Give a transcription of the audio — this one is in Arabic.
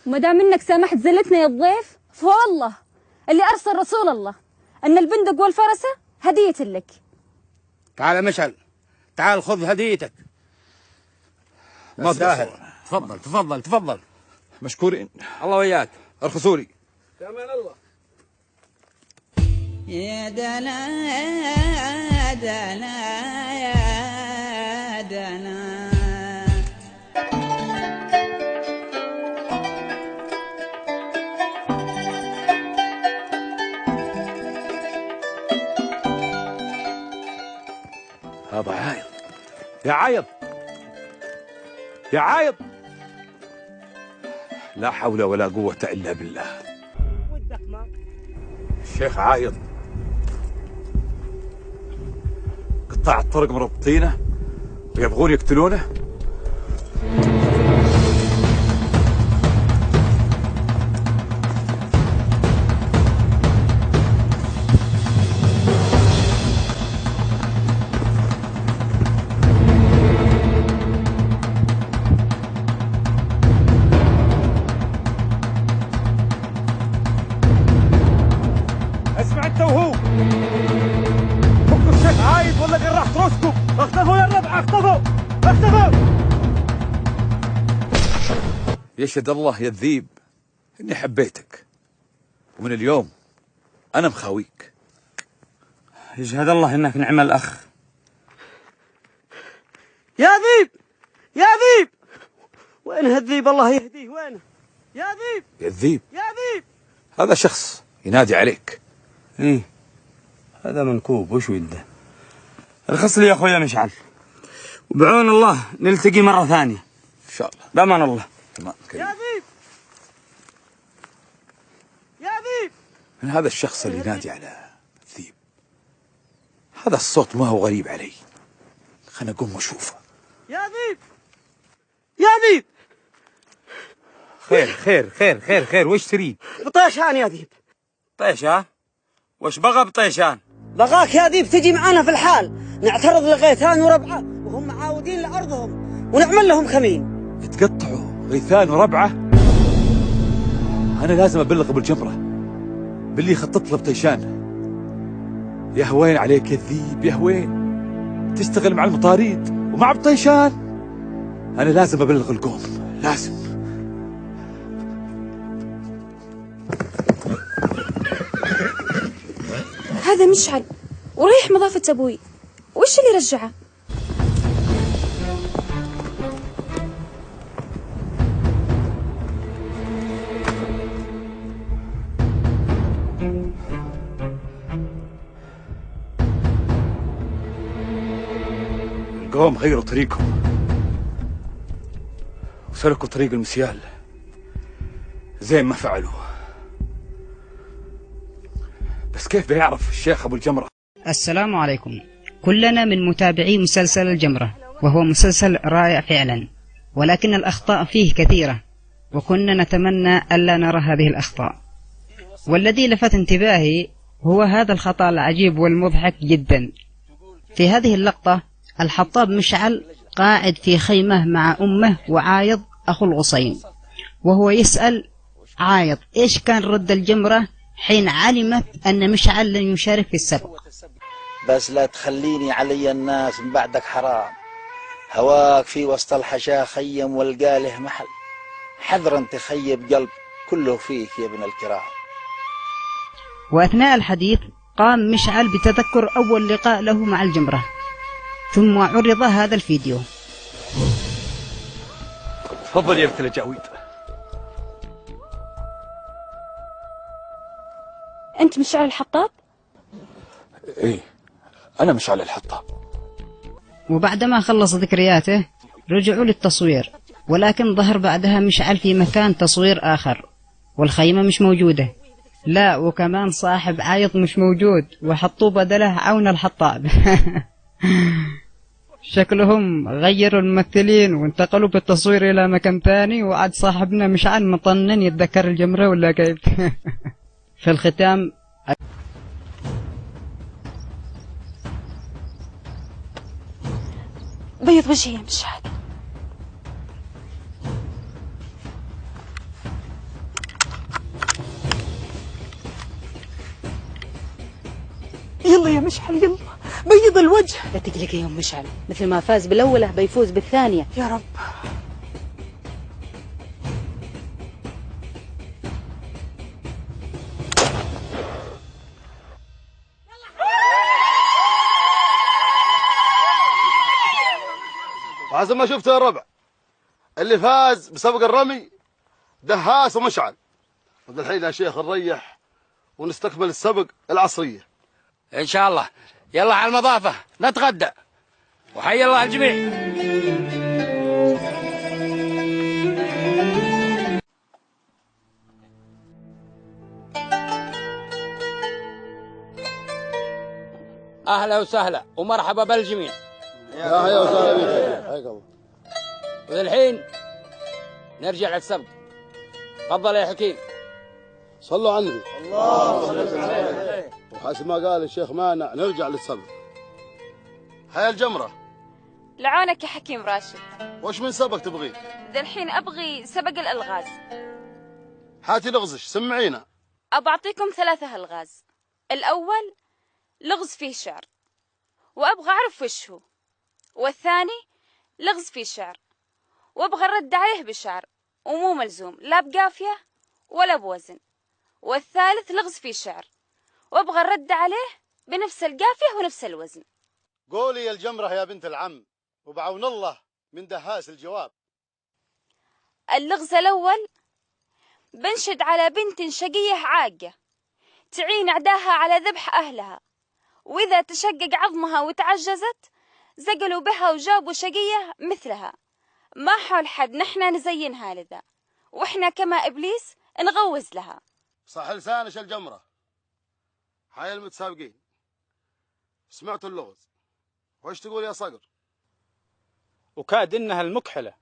وما دام انك سامحت زلتنا يا الضيف، فوالله اللي ارسل رسول الله ان البندق والفرسه هديه لك. تعال مشعل، تعال خذ هديتك. ما تسهل. تفضل تفضل تفضل. مشكورين. الله وياك. ارخصوا لي. في امان الله. يا دنا يا دنا يا دنا. هذا عايض. يا عايض يا عايض، لا حول ولا قوة إلا بالله. الشيخ عايض قطاع الطرق مربطينه ويبغون يقتلونه. اسمع انت وهو، فكوا الشيخ عايض ولا غير راح تروسكم. اختفوا يا الربع، اختفوا اختفوا. يشهد الله يا الذيب اني حبيتك، ومن اليوم انا مخاويك. يشهد الله انك نعم الاخ. يا ذيب يا ذيب، وين هالذيب الله يهديه؟ وينه يا ذيب؟ يا الذيب يا ذيب، هذا شخص ينادي عليك. ايه هذا منكوب، وش وده؟ ارخص لي يا اخويا مشعل، وبعون الله نلتقي مرة ثانية ان شاء الله. بأمان الله. تمام. يا ذيب يا ذيب. من هذا الشخص اللي ينادي على الذيب؟ هذا الصوت ما هو غريب علي، خلنا اقوم واشوفه. يا ذيب يا ذيب. خير خير خير خير خير، وش تريد؟ بطيشان يا ذيب. طيشان؟ وش بغى بطيشان؟ بغاك يا ذيب تجي معانا في الحال، نعترض لغيثان وربعه وهم معاودين لأرضهم ونعمل لهم خمين. يتقطعوا غيثان وربعه؟ انا لازم ابلغ ابو الجمره باللي خطط له بطيشان. يا هوين عليك يا الذيب، يا هوين تشتغل مع المطاريد ومع بطيشان. انا لازم ابلغ القوم، لازم. هذا مشعل وريح مضافة ابوي، وش اللي رجعه؟ القوم غيروا طريقهم وسلكوا طريق المسيال زين ما فعلوا. بس كيف بيعرف الشيخ أبو الجمرة؟ السلام عليكم. كلنا من متابعي مسلسل الجمرة، وهو مسلسل رائع فعلا، ولكن الأخطاء فيه كثيرة، وكنا نتمنى ألا نرى هذه الأخطاء. والذي لفت انتباهي هو هذا الخطأ العجيب والمضحك جدا. في هذه اللقطة الحطاب مشعل قاعد في خيمة مع أمه وعايض أخو الغصين، وهو يسأل عايض إيش كان رد الجمرة حين علمت أن مشعل لن يشارك في السبق. بس لا تخليني علي الناس من بعدك حرام، هواك في وسط الحشا خيم والقاله محل، حذرا تخيب قلب كله فيك يا ابن الكرام. وأثناء الحديث قام مشعل بتذكر أول لقاء له مع الجمرة، ثم عرض هذا الفيديو. تفضل يا ابن الجاويد. انت مشعل الحطاب؟ ايه انا مشعل الحطاب. وبعدما خلص ذكرياته رجعوا للتصوير، ولكن ظهر بعدها مشعل في مكان تصوير آخر، والخيمة مش موجودة، لا وكمان صاحب عايض مش موجود، وحطوا بدله عون الحطاب. شكلهم غيروا الممثلين وانتقلوا بالتصوير إلى مكان ثاني، وعد صاحبنا مشعل مطنن يتذكر الجمرة ولا كيف. في الختام بيض وجهي يا مشعل. يلا يا مشعل يلا، بيض الوجه. لا تقلق يا ام مشعل، مثل ما فاز بالاولى بيفوز بالثانيه. يا رب. وحسب ما شفته يا ربع، اللي فاز بسبق الرمي دهاس ومشعل. الحين يا شيخ نريح ونستكمل السبق العصرية ان شاء الله. يلا على المضافة نتغدى، وحي الله الجميع. اهلا وسهلا ومرحبا بالجميع. يا هيا وسهلا بك. حياك الله. والحين نرجع للسبق. تفضل يا حكيم. صلوا على النبي. اللهم صل عليه. وحسب ما قال الشيخ مانع نرجع للسبق. هيا الجمرة. لعونك يا حكيم راشد. وش من سبق تبغين؟ ذا الحين أبغي سبق الألغاز. هاتي لغزش سمعينا. أعطيكم 3 ألغاز. الأول لغز فيه شعر وأبغى أعرف وش هو، والثاني لغز فيه شعر وأبغى الرد عليه بشعر ومو ملزوم لا بقافية ولا بوزن، والثالث لغز فيه شعر وأبغى الرد عليه بنفس القافية ونفس الوزن. قولي يا الجمرة يا بنت العم، وبعون الله من دهاس الجواب. اللغز الأول: بنشد على بنت شقية عاقة تعين عداها على ذبح أهلها، وإذا تشقق عظمها وتعجزت زقلوا بها وجابوا شقية مثلها، ما حول حد نحنا نزينها لذا، وإحنا كما إبليس نغوز لها. صح لسانش الجمرة. حيا المتسابقين، سمعتوا اللغز، وش تقول يا صقر؟ وكاد إنها المكحلة